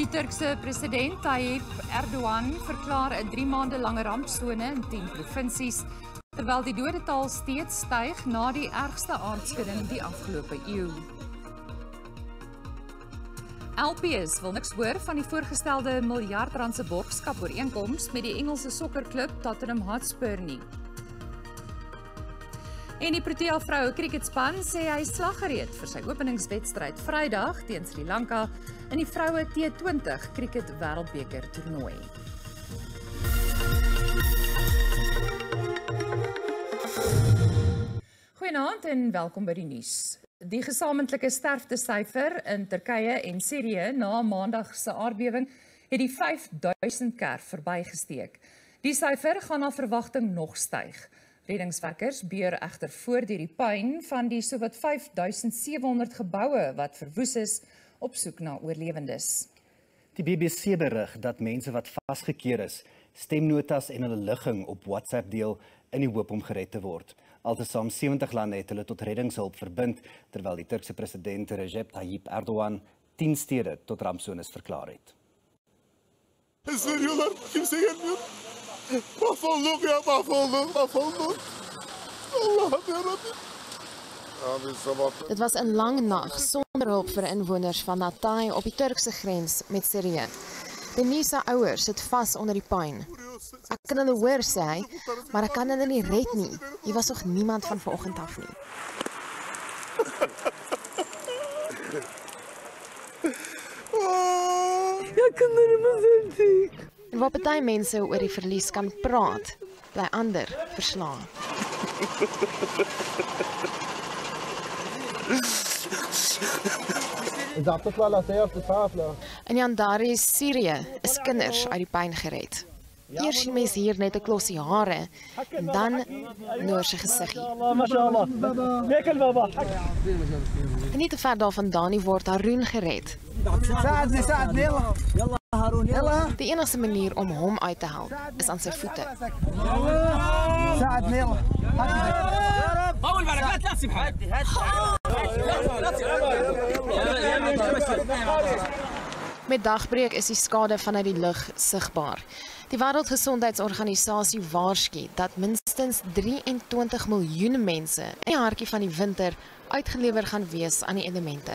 Turkse president Tayyip Erdogan verklaar 'n 3 maande lange rampsone in 10 provinsies, terwyl die dodetal steeds styg na die ergste aardskudding die afgelope eeu. LPS wil niks hoor van die voorgestelde miljard-rand se borgskap-ooreenkoms met die Engelse sokkerklub Tottenham Hotspur nie. En die Protea vroue cricketspan sê hy is slaggereed vir sy openingswedstryd Vrydag teen Sri Lanka in die vroue T20 cricket wêreldbeker toernooi. Goeienaand en welkom by die nuus. Die gesamentlike sterftesyfer in Turkye en Sirië na Maandag se aardbewing het die 5000 kerf verbygesteek. Die syfer gaan na verwagting nog styg. Reddingswerkers beur egter voor die pyn van die sowat 5700 geboue wat verwoes is op soek na oorlewendes. Die BBC berig dat mense wat vasgekeer is, stemnotas en hulle ligging op WhatsApp deel in die hoop om gered te word. Altesaam 70 lande het hulle tot reddingshulp verbind, terwyl die Turkse president Recep Tayyip Erdogan 10 stede tot rampsones verklaar het. Veriyorlar, kimse gelmiyor. Mahvolduk ya, mahvolduk. Allah'ım yarabbim. Dit was 'n lang nag sonder hulp vir inwoners van Hatay op die Turkse grens met Sirië. Denise se ouers sit vas onder die pyn. Ek kan hulle hoor sê hy, maar ek kan hulle nie red nie. Hier was nog niemand van vanoggend af nie. En waar party mense oor die verlies kan praat, bly ander verslaan. In Jandari, Sirië, is kinders uit die pyn gered. Eers sien mens hier net 'n klossie hare en dan Nuus se gesiggie. En nie te ver daarvandaan word Harun gered. Die enigste manier om hom uit te help is aan sy voete. Met dagbreek is die skade vanuit die lug sigbaar. Die Wêreldgesondheidsorganisasie waarsku dat minstens 23 miljoen mense in die hartjie van die winter uitgelewer gaan wees aan die elemente.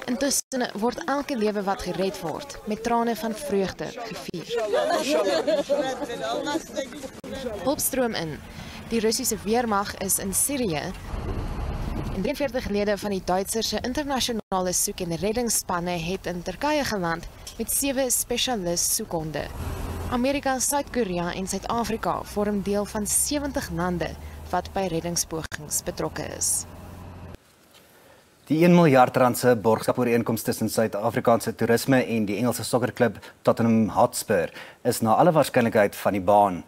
Intussen word elke lewe wat gered word met trane van vreugde gevier. Hulp stroom in. Die Russiese weermag is in Sirië. En 43 lede van die Duitserse internasionale soek- en reddingsspanne het in Turkye geland met 7 spesialis soekhonde. Amerika, Suid-Korea en Suid-Afrika vorm deel van 70 lande wat by reddingspogings betrokke is. Die 1 miljard rand se borgskap-ooreenkoms tussen Suid-Afrikaanse toerisme en die Engelse sokkerklub Tottenham Hotspur is na alle waarskynlikheid van die baan.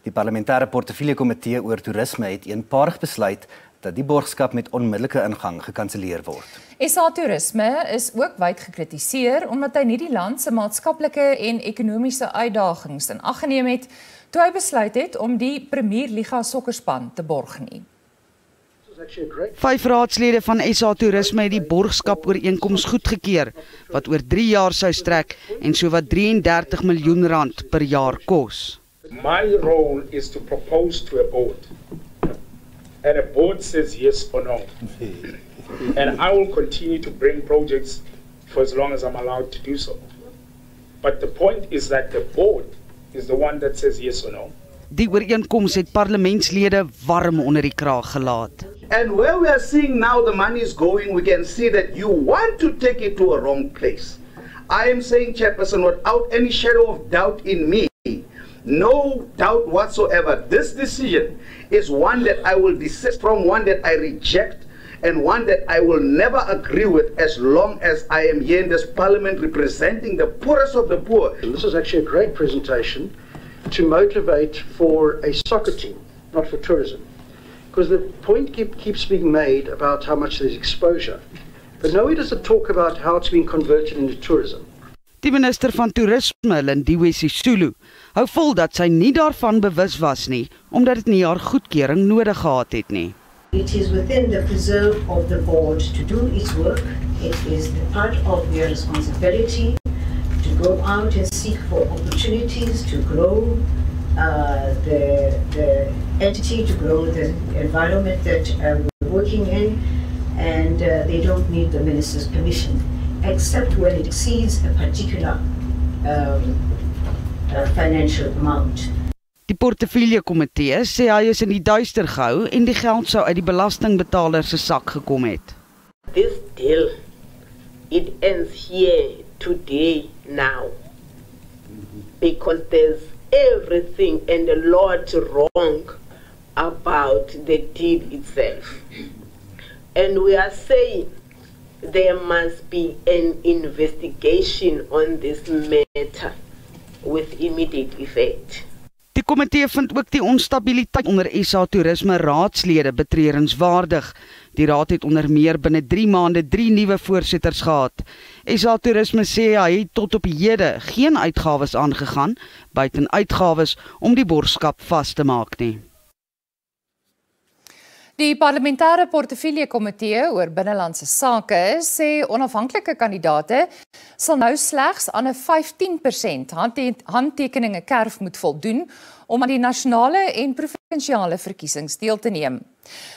Die parlementêre portefeuljekomitee oor toerisme het eenparig besluit dat die borgskap met onmiddellike ingang gekanselleer word. SA Toerisme is ook wyd gekritiseer omdat hy nie die land se maatskaplike en ekonomiese uitdagings in ag geneem het toe hy besluit het om die Premier Liga sokkerspan te borg nie. 5 raadslede van SA Toerisme het die borgskap-ooreenkoms goedgekeur, wat oor 3 jaar sou strek en sowat 33 miljoen rand per jaar kos. My role is to propose to a board, and a board says yes or no. And I will continue to bring projects for as long as I'm allowed to do so. But the point is that the board is the one that says yes or no. Die ooreenkoms het parlementslede warm onder die kraag gelaat. And where we are seeing now the money is going, we can see that you want to take it to a wrong place. I am saying, Chairperson, without any shadow of doubt in me, no doubt whatsoever, this decision is one that I will desist from, one that I reject, and one that I will never agree with as long as I am here in this parliament representing the poorest of the poor. And this is actually a great presentation to motivate for a soccer team, not for tourism. Because the point keeps being made about how much there's exposure. But nowhere does it talk about how it's being converted into tourism. Die minister van Toerisme, Lindiwe Sisulu, hou vol dat sy nie daarvan bewus was nie, omdat dit nie haar goedkeuring nodig gehad het nie. It is within the preserve of the board to do its work It is the part of their responsibility to go out and seek for opportunities to grow the entity, to grow the environment that we're working in, and they don't need the minister's permission, except when it exceeds a particular financial amount. Die portefeuljekomitee sê hy is in die duister gehou en die geld sou uit die belastingbetaler se sak gekom het. This deal, it ends here today now, because there's everything and a lot wrong about the deal itself. And we are saying there must be an investigation on this matter with immediate effect. Die komitee vind ook die onstabiliteit onder SA Toerisme raadslede betreurenswaardig. Die raad het onder meer binne 3 maande 3 nuwe voorsitters gehad. SA Toerisme sê hy het tot op hede geen uitgawes aangegaan, buiten uitgawes om die borgskap vas te maak nie. Die parlementêre portefeuljekomitee oor binnelandse sake sê onafhanklike kandidaate sal nou slegs aan 'n 15% handtekeninge kerf moet voldoen om aan die nasionale en provinsiale verkiesings deel te neem.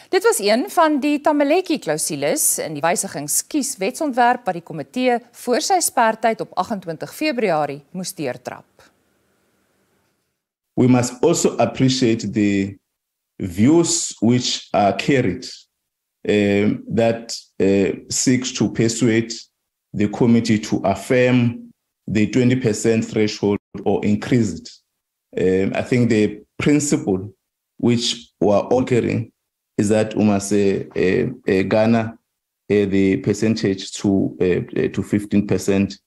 Dit was een van die Tamaletjie-klousules in die wysigingskieswetsontwerp wat die komitee voor sy spertyd op 28 Februarie moes deurtrap. We must also appreciate the views which are carried that seeks to persuade the committee to affirm the 20% threshold or increase it. I think the principle which we are all carrying is that we must garner the percentage to 15%.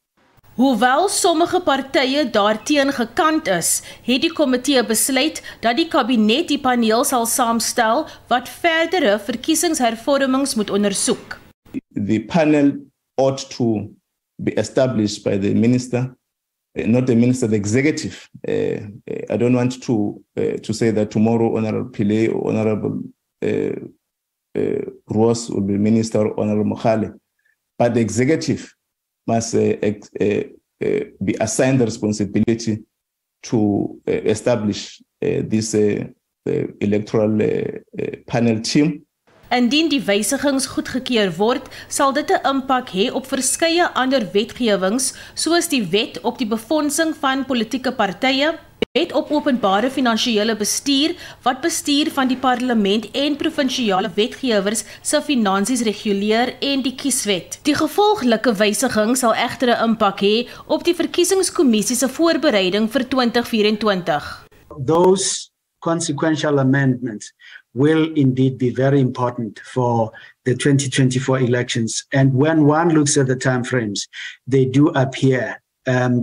Hoewel sommige partye daarteen gekant is, het die komitee besluit dat die kabinet die paneel sal saamstel wat verdere verkiesingshervormings moet ondersoek. The panel ought to be established by the minister, not the minister, the executive. I don't want to say that tomorrow Honorable Pillay or Honorable Ross will be minister or Honorable Mokhale, but the executive must be assigned the responsibility to establish this electoral panel team. Indien die wysigings goedgekeur word, sal dit 'n impak hê op verskeie ander wetgewings, soos die wet op die befondsing van politieke partye, wet op openbare finansiële bestuur, wat bestuur van die parlement en provinsiale wetgewers se finansies reguleer en die kieswet. Die gevolglike wysiging sal egter 'n impak hê op die verkiesingskommissie se voorbereiding vir 2024. Those consequential amendments will indeed be very important for the 2024 elections. And when one looks at the timeframes, they do appear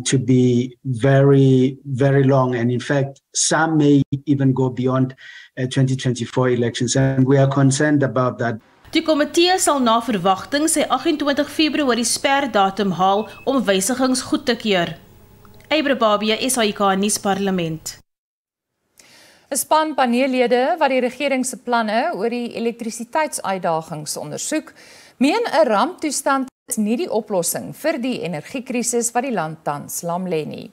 to be very, very long. And in fact, some may even go beyond 2024 elections. And we are concerned about that. Die komitee sal na verwagting sy 28 Februarie sperdatum haal om wysigings goed te keur. Eybrebabie, SABC nuus parlement. 'n Span paneellede wat die regering se planne oor die elektrisiteitsuitdagings ondersoek, meen 'n ramptoestand is nie die oplossing vir die energiekrisis wat die land tans lam lê nie.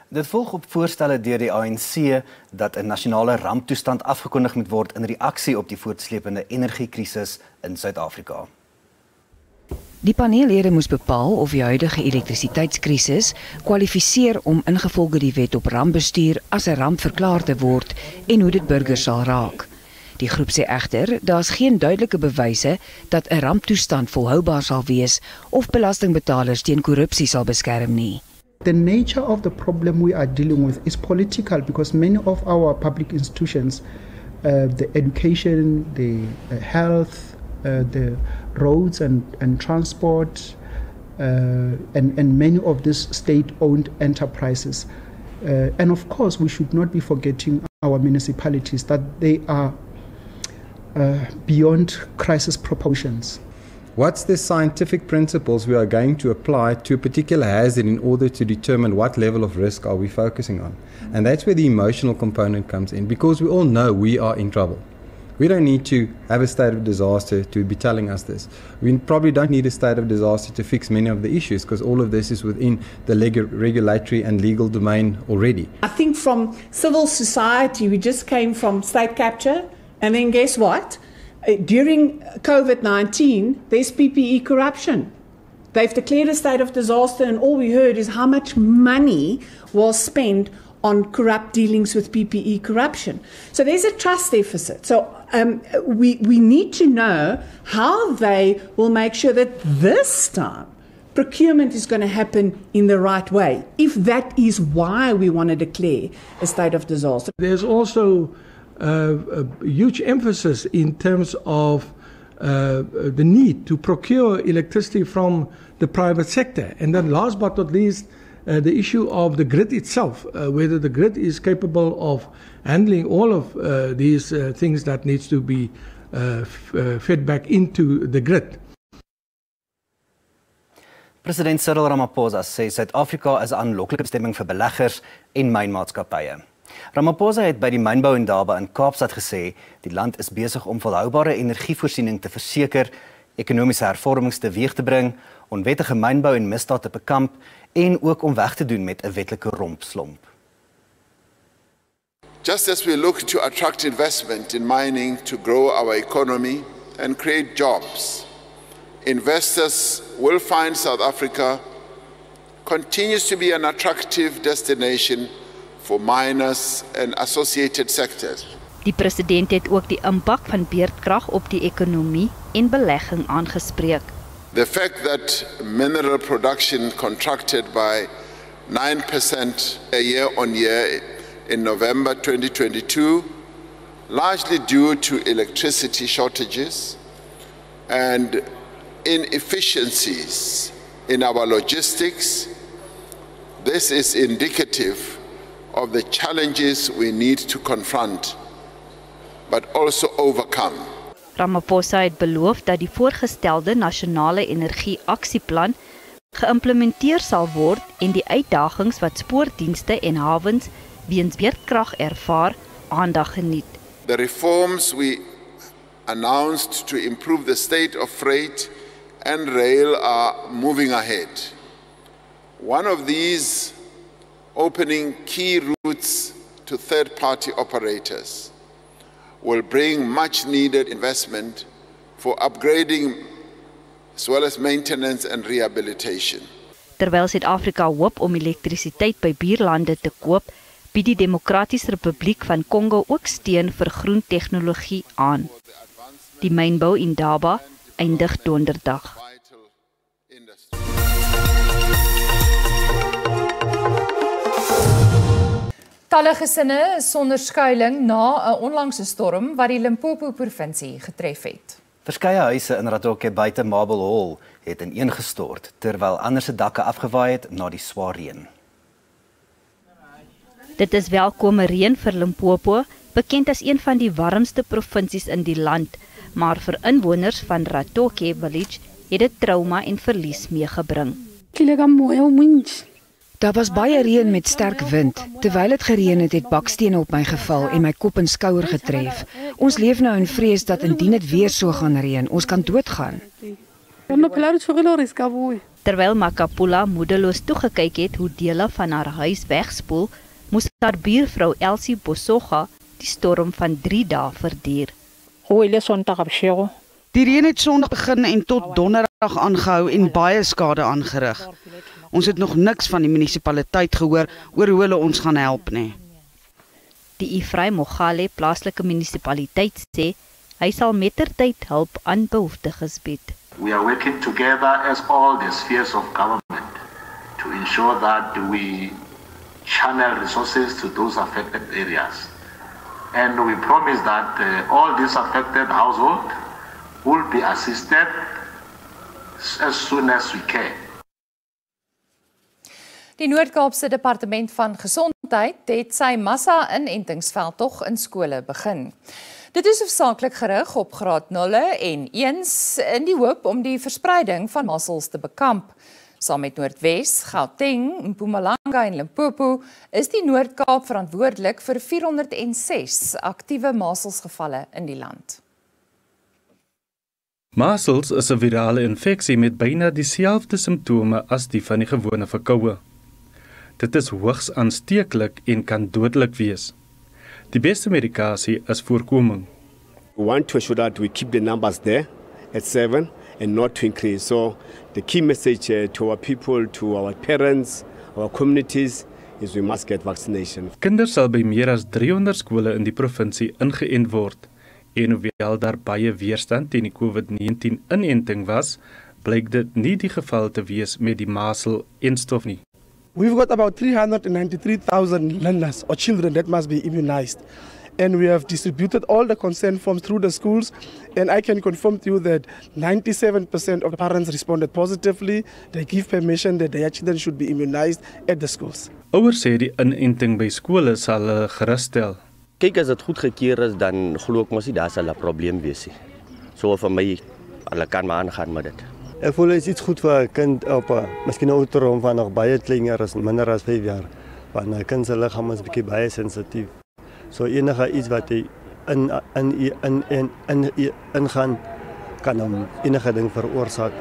Dit volg op voorstelle deur die ANC dat 'n nasionale ramptoestand afgekondig moet word in reaksie op die voortsleepende energiekrisis in Suid-Afrika. Die paneellede moes bepaal of die huidige elektrisiteitskrisis kwalifiseer om ingevolge die wet op rampbestuur as 'n ramp verklaar te word en hoe dit burgers sal raak. Die groep sê egter, daar's geen duidelike bewyse dat 'n ramptoestand volhoubaar sal wees of belastingbetalers teen korrupsie sal beskerm nie. The nature of the problem we are dealing with is political because many of our public institutions, the education, the health, the roads and transport, and many of these state-owned enterprises. And of course, we should not be forgetting our municipalities, that they are beyond crisis proportions. What's the scientific principles we are going to apply to a particular hazard in order to determine what level of risk are we focusing on? And that's where the emotional component comes in, because we all know we are in trouble. We don't need to have a state of disaster to be telling us this. We probably don't need a state of disaster to fix many of the issues because all of this is within the regulatory and legal domain already. I think from civil society, we just came from state capture, and then guess what? During COVID-19, there's PPE corruption. They've declared a state of disaster, and all we heard is how much money was spent on corrupt dealings with PPE corruption. So there's a trust deficit. So we need to know how they will make sure that this time procurement is going to happen in the right way, if that is why we want to declare a state of disaster. There's also a huge emphasis in terms of the need to procure electricity from the private sector. And then last but not least, the issue of the grid itself, whether the grid is capable of handling all of these things that needs to be fed back into the grid. President Cyril Ramaphosa sê Suid-Afrika is 'n aanloklike bestemming vir beleggers en mynmaatskappye. Ramaphosa het by die mynbou in Daba in Kaapstad gesê die land is besig om volhoubare energievoorsiening te verseker, ekonomiese hervormings teweeg te bring, onwettige mynbou en misdaad te bekamp en ook om weg te doen met 'n wetlike rompslomp. Just as we look to attract investment in mining to grow our economy and create jobs, investors will find South Africa continues to be an attractive destination for miners and associated sectors. Die president het ook die impak van beerdkrag op die ekonomie en belegging aangespreek. The fact that mineral production contracted by 9% year-on-year in November 2022, largely due to electricity shortages and inefficiencies in our logistics, this is indicative of the challenges we need to confront, but also overcome. Ramaphosa het beloof dat die voorgestelde nasionale energie-aksieplan geïmplementeer sal word en die uitdagings wat spoordienste en hawens weens beerdkrag ervaar aandag geniet. The reforms we announced to improve the state of freight and rail are moving ahead. One of these, opening key routes to third-party operators, will bring much needed investment for upgrading as well as maintenance and rehabilitation. Terwyl Suid-Afrika hoop om elektrisiteit by buurlande te koop, bied die Demokratiese Republiek van Kongo ook steun vir groen tegnologie aan. Die mynbou in Daba eindig donderdag. Talle gesinne is sonder skuiling na 'n onlangse storm wat die Limpopo-provinsie getref het. Verskeie huise in Radoke buite Marble Hall het ineengestort terwyl ander se dakke afgewaai het na die swaar reën. Dit is welkome reën vir Limpopo, bekend as een van die warmste provinsies in die land, maar vir inwoners van Radoke Village het dit trauma en verlies meegebring. Daar was baie reën met sterk wind. Terwyl dit gereën het bakstene op my geval en my kop en skouer getref. Ons leef nou in vrees dat indien dit weer so gaan reën, ons kan doodgaan. Terwyl Makapula moedeloos toegekyk het hoe dele van haar huis wegspoel, moes haar buurvrou Elsie Bosoga die storm van 3 dae verduur. Die reën het Sondag begin en tot Donderdag aangehou en baie skade aangerig. Ons het nog niks van die munisipaliteit gehoor oor hoe hulle ons gaan help nie. Die Ifrei Mogale plaaslike munisipaliteit sê hy sal mettertyd hulp aan behoeftiges bied. We are working together as all the spheres of government to ensure that we channel resources to those affected areas. And we promise that all these affected households will be assisted as soon as we can. Die Noord-Kaapse Departement van Gesondheid het sy massa-inentingsveldtog in skole begin. Dit is hoofsaaklik gerig op graad 0 en 1s in die hoop om die verspreiding van massels te bekamp. Saam met Noordwes, Gauteng, Mpumalanga en Limpopo is die Noord-Kaap verantwoordelik vir 406 aktiewe maselsgevalle in die land. Measles is 'n virale infeksie met byna dieselfde simptome as die van die gewone verkoue. Dit is hoogs aansteeklik en kan dodelik wees. Die beste medikasie is voorkoming. We want to ensure that we keep the numbers there at 7 and not to increase. So the key message to our people, to our parents, our communities is we must get vaccination. Kinders sal by meer as 300 skole in die provinsie ingeënt word. En hoewel daar baie weerstand teen die COVID-19 inenting was, blyk dit nie die geval te wees met die masel-enstof nie. We've got about 393,000 learners or children that must be immunized. And we have distributed all the consent forms through the schools. And I can confirm to you that 97% of the parents responded positively. They give permission that their children should be immunized at the schools. Ouers sê die inenting by skole sal hulle geruststel. Kyk, as dit goedgekeur is, dan glo ek mos nie daar sal 'n probleem wees nie. So vir my, hulle kan maar aangaan met dit. Ek voel dit is iets goed vir 'n kind op 'n miskien ouderdom van nog baie kleiner as minder as 5 jaar. Want 'n kind se liggaam is bietjie baie sensitief. So enige iets wat hy ingaan kan hom enige ding veroorsaak.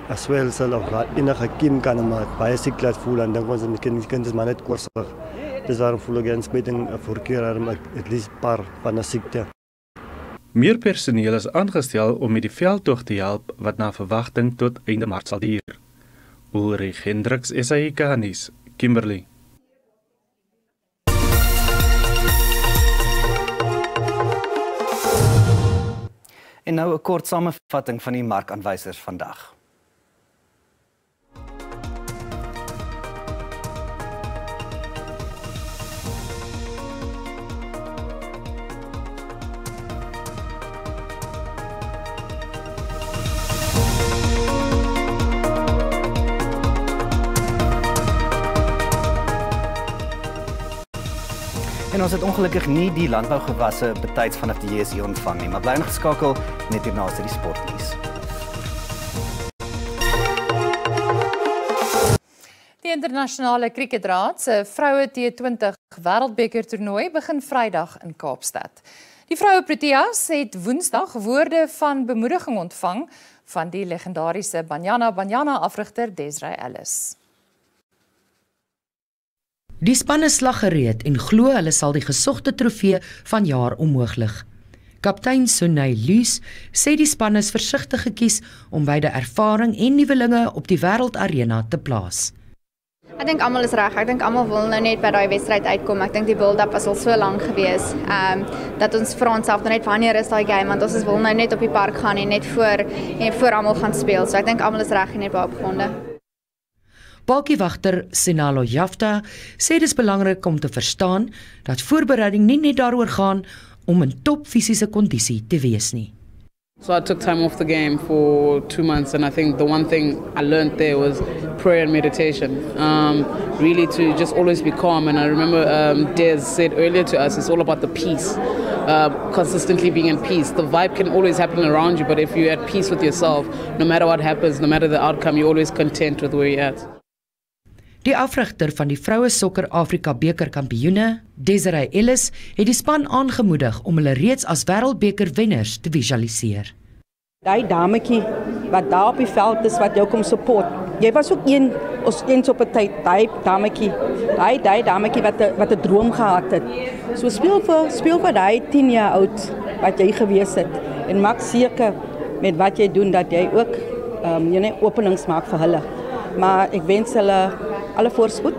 As swelsel of enige kiem kan hom baie siek laat voel en dink ons miskien die kind is maar net korsig. Dis waarom voel ek insmetting voorkeur at least paar van 'n siekte. Meer personeel is aangestel om met die veldtog te help wat na verwagting tot einde Maart sal duur. Ulrich Hendricks, SABC nuus, Kimberley. En nou 'n kort samevatting van die markaanwysers vandag. En ons het ongelukkig nie die landbougewasse betyds vanaf die JSE ontvang nie, maar bly ingeskakel net hierna is die sportnuus. Die internasionale kriketraad se vroue T20 wêreldbeker toernooi begin Vrydag in Kaapstad. Die vroue Proteas het Woensdag woorde van bemoediging ontvang van die legendariese Banyana afrigter Desiree Ellis. Die span is slaggereed en glo hulle sal die gesogte trofee van jaar onmoontlik. Kaptein Sunay Nuus sê die span is versigtig gekies om beide ervaring en nuwelinge op die wêreldarena te plaas. Ek dink almal is reg. Ek dink almal wil nou net by daai wedstryd uitkom. Ek dink die build-up was al so lank gewees. Dat ons vra onsself net wanneer is daai game, want ons wil nou net op die park gaan en net voor almal gaan speel. So ek dink almal is reg en net baie opgewonde. Balkiewagter Senalo Jafta sê dis belangrik om te verstaan dat voorbereiding nie net daaroor gaan om in top fisiese kondisie te wees nie. So I took time off the game for 2 months, and I think the one thing I learned there was prayer and meditation. Really to just always be calm. And I remember Des said earlier to us, it's all about the peace. Consistently being in peace. The vibe can always happen around you, but if you're at peace with yourself, no matter what happens, no matter the outcome, you're always content with where you're at. Die afrigter van die vroue sokker Afrika beker kampioene, Desiree Ellis, het die span aangemoedig om hulle reeds as wêreldbeker wenners te visualiseer. Daai dametjie wat daar op die veld is wat jou kom support. Jy was ook eens op 'n tyd, daai dametjie wat 'n droom gehad het. So speel vir daai 10 jaar oud wat jy gewees het en maak seker met wat jy doen dat jy ook openings maak vir hulle. Maar ek wens hulle alle voorspoed.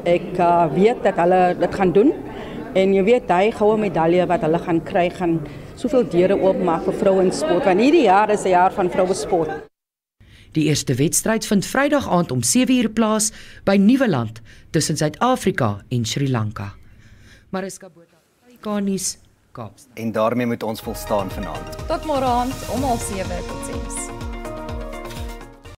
Ek weet dat hulle dit gaan doen en jy weet daai goue medalje wat hulle gaan kry gaan soveel deure oopmaak vir vrouensport want hierdie jaar is 'n jaar van vrouesport. Die eerste wedstryd vind Vrydag aand om 7:00 plaas by Nieuweland tussen Suid-Afrika en Sri Lanka. Mariska Botha, SABC, Kaapstad. En daarmee moet ons volstaan vanaand. Tot môre aand om 7:30 tot 6.